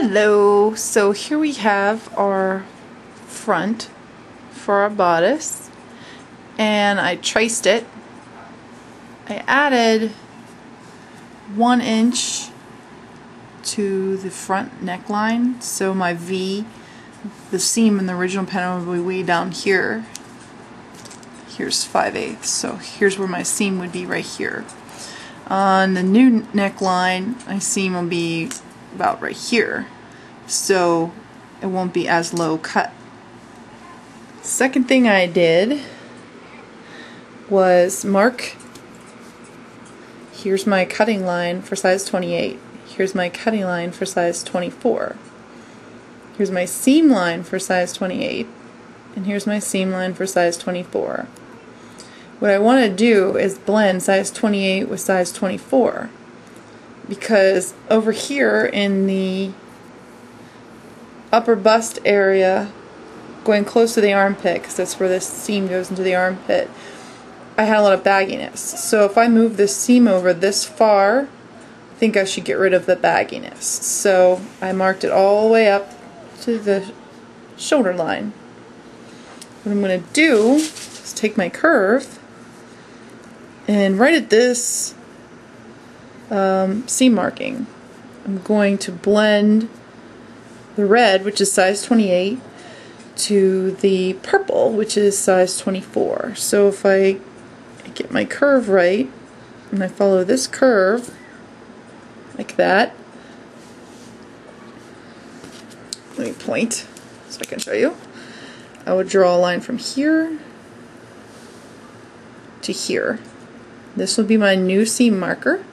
Hello, so here we have our front for our bodice, and I traced it. I added 1 inch to the front neckline, so my V, the seam in the original pattern would be way down here. Here's 5/8, so here's where my seam would be, right here. On the new neckline, my seam will be about right here, so it won't be as low cut. Second thing I did was mark, here's my cutting line for size 28, here's my cutting line for size 24, here's my seam line for size 28, and here's my seam line for size 24. What I want to do is blend size 28 with size 24, because over here in the upper bust area, going close to the armpit, because that's where this seam goes into the armpit, I had a lot of bagginess. So if I move this seam over this far, I think I should get rid of the bagginess. So I marked it all the way up to the shoulder line. What I'm going to do is take my curve and right at this seam marking, I'm going to blend the red, which is size 28, to the purple, which is size 24. So if I get my curve right and I follow this curve like that, let me point so I can show you. I would draw a line from here to here. This will be my new seam marker.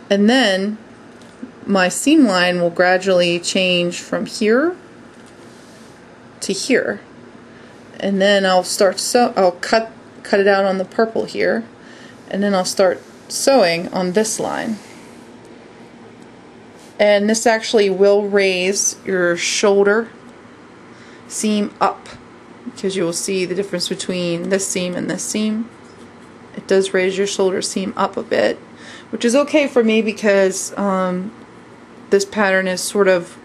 And then my seam line will gradually change from here to here. And then I'll cut it out on the purple here, and then I'll start sewing on this line. And this actually will raise your shoulder seam up, because you will see the difference between this seam and this seam. It does raise your shoulder seam up a bit, which is okay for me because this pattern is sort of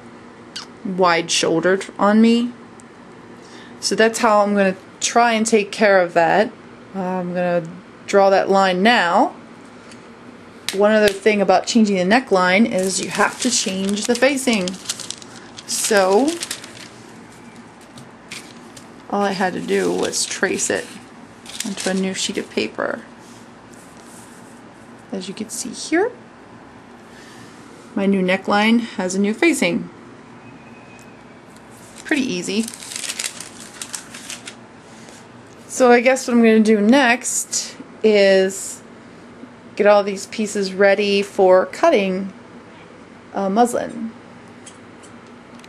wide shouldered on me. So that's how I'm going to try and take care of that. I'm going to draw that line now. One other thing about changing the neckline is you have to change the facing. So all I had to do was trace it onto a new sheet of paper. As you can see here, my new neckline has a new facing. Pretty easy. So I guess what I'm going to do next is get all these pieces ready for cutting muslin.